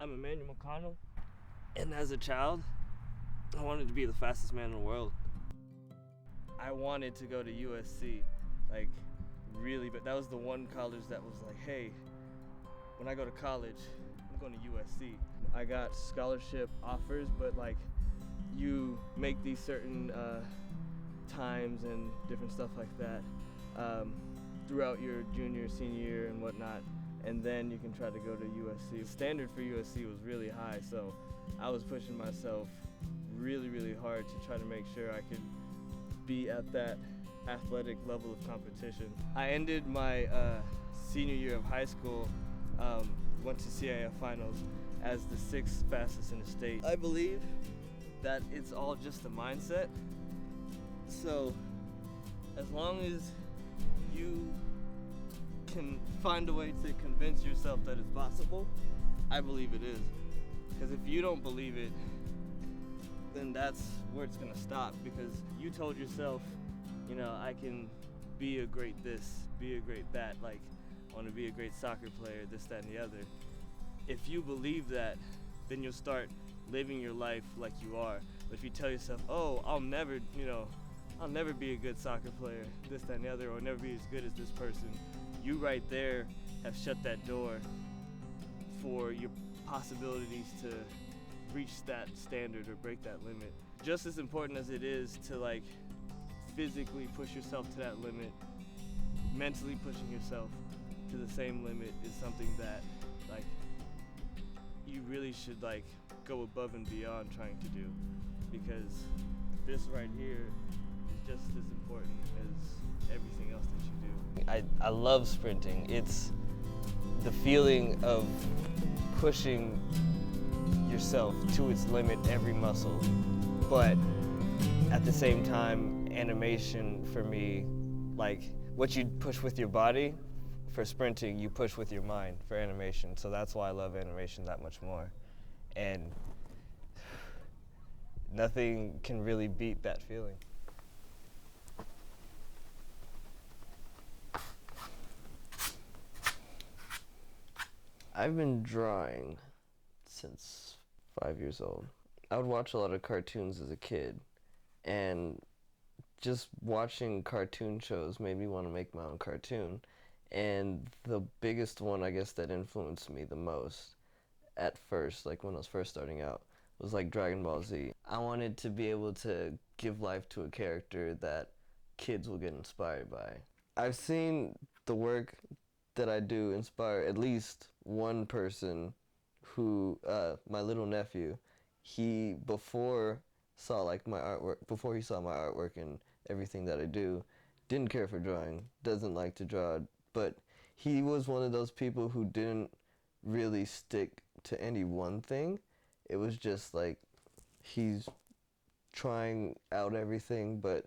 I'm Emmanuel McConnell, and as a child, I wanted to be the fastest man in the world. I wanted to go to USC, like really, but that was the one college that was like, hey, when I go to college, I'm going to USC. I got scholarship offers, but like you make these certain times and different stuff like that throughout your junior, senior year and whatnot, and then you can try to go to USC. The standard for USC was really high, so I was pushing myself really hard to try to make sure I could be at that athletic level of competition. I ended my senior year of high school, went to CIF finals as the 6th fastest in the state. I believe that it's all just a mindset. So as long as you can find a way to convince yourself that it's possible, I believe it is. Because if you don't believe it, then that's where it's gonna stop, because you told yourself, you know, I can be a great this, be a great that, like I want to be a great soccer player, this, that, and the other. If you believe that, then you'll start living your life like you are. But if you tell yourself, oh, I'll never be a good soccer player, this, that, and the other, or never be as good as this person, you right there have shut that door for your possibilities to reach that standard or break that limit. Just as important as it is to like physically push yourself to that limit, mentally pushing yourself to the same limit is something that like you really should like go above and beyond trying to do, because this right here is just as important as everything else that you do. I love sprinting. It's the feeling of pushing yourself to its limit, every muscle, but at the same time, animation for me, like what you push with your body for sprinting, you push with your mind for animation. So that's why I love animation that much more. And nothing can really beat that feeling. I've been drawing since 5 years old. I would watch a lot of cartoons as a kid, and just watching cartoon shows made me want to make my own cartoon. And the biggest one, I guess, that influenced me the most at first, like when I was first starting out, was like Dragon Ball Z. I wanted to be able to give life to a character that kids will get inspired by. I've seen the work that I do inspire at least one person who, my little nephew, he before he saw my artwork and everything that I do, didn't care for drawing, doesn't like to draw, but he was one of those people who didn't really stick to any one thing. It was just like he's trying out everything, but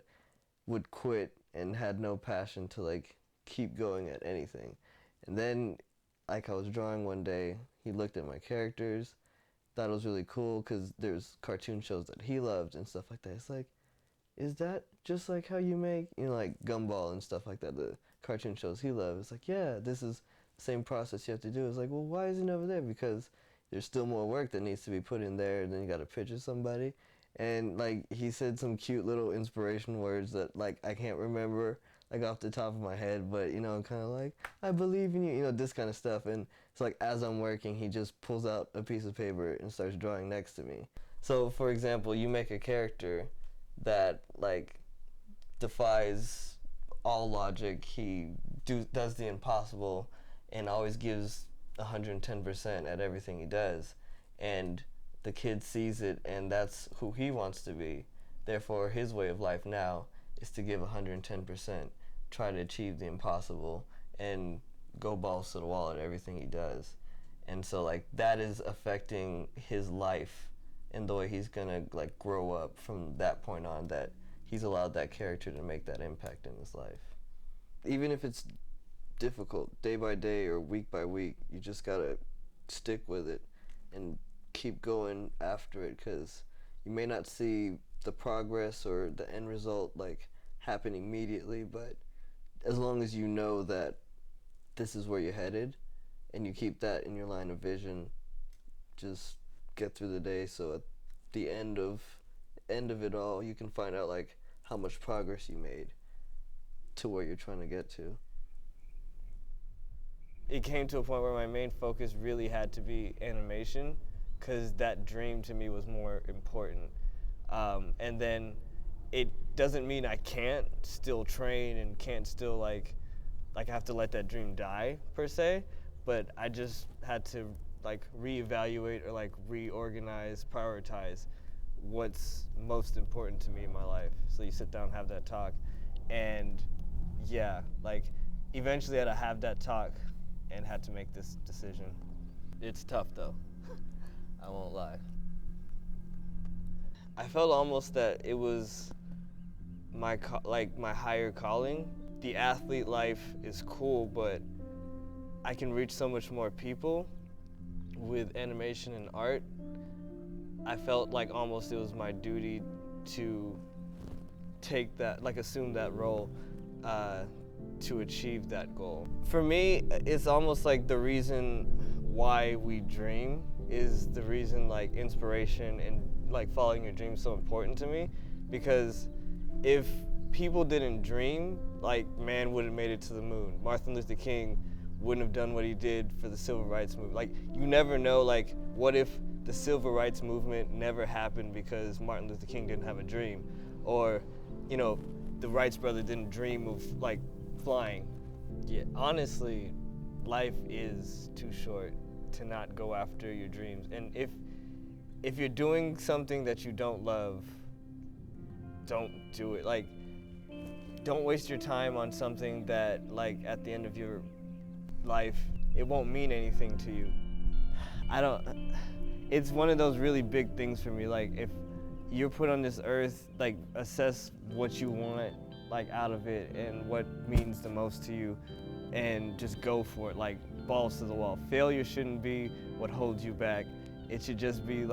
would quit and had no passion to like keep going at anything. And then, like, I was drawing one day, he looked at my characters, thought it was really cool because there's cartoon shows that he loved and stuff like that. It's like, is that just like how you make, you know, like Gumball and stuff like that, the cartoon shows he loved? It's like, yeah, this is the same process you have to do. It's like, well, why is it never there? Because there's still more work that needs to be put in there, and then you got to picture somebody. And like he said some cute little inspiration words that like I can't remember like off the top of my head, but you know, kind of like, I believe in you, you know, this kind of stuff. And it's like as I'm working, he just pulls out a piece of paper and starts drawing next to me. So for example, you make a character that like defies all logic. He does the impossible and always gives 110% at everything he does, and the kid sees it and that's who he wants to be. Therefore his way of life now is to give 110%, try to achieve the impossible, and go balls to the wall at everything he does. And so like that is affecting his life and the way he's gonna like grow up from that point on, that he's allowed that character to make that impact in his life. Even if it's difficult, day by day or week by week, you just gotta stick with it and keep going after it, because you may not see the progress or the end result like happen immediately, but as long as you know that this is where you're headed and you keep that in your line of vision, just get through the day, so at the end of it all, you can find out like how much progress you made to where you're trying to get to. It came to a point where my main focus really had to be animation, because that dream to me was more important. And then it doesn't mean I can't still train and can't still I have to let that dream die per se, but I just had to reevaluate or reorganize, prioritize what's most important to me in my life. So you sit down, have that talk, and yeah, eventually I had to have that talk and had to make this decision. It's tough though, I won't lie. I felt almost that it was my higher calling. The athlete life is cool, but I can reach so much more people with animation and art. I felt like almost it was my duty to take that, assume that role to achieve that goal. For me, it's almost like the reason why we dream is the reason inspiration and following your dream is so important to me, because if people didn't dream, man would have made it to the moon. Martin Luther King wouldn't have done what he did for the civil rights movement. You never know, what if the civil rights movement never happened because Martin Luther King didn't have a dream, or the Wrights brothers didn't dream of flying. Yeah, honestly, life is too short to not go after your dreams. And if you're doing something that you don't love, don't do it. Don't waste your time on something that at the end of your life, it won't mean anything to you. It's one of those really big things for me. If you're put on this earth, assess what you want out of it and what means the most to you, and just go for it, balls to the wall. Failure shouldn't be what holds you back. It should just be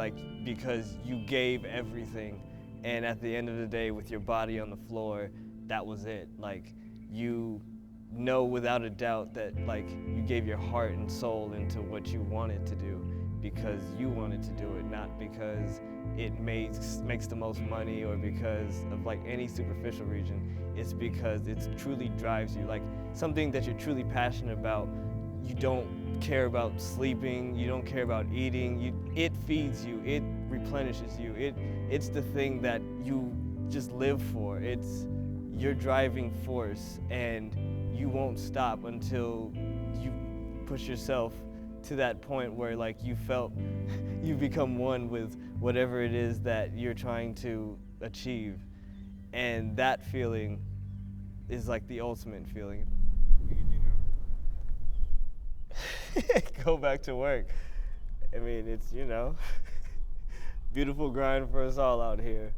because you gave everything, and at the end of the day, with your body on the floor, that was it. You know without a doubt that you gave your heart and soul into what you wanted to do because you wanted to do it, not because it makes the most money or because of any superficial reason. It's because it truly drives you, something that you're truly passionate about. You don't care about sleeping, you don't care about eating, it feeds you, it replenishes you, it's the thing that you just live for. It's your driving force, and you won't stop until you push yourself to that point where you felt you become one with whatever it is that you're trying to achieve. And that feeling is the ultimate feeling. Go back to work. I mean, it's, beautiful grind for us all out here.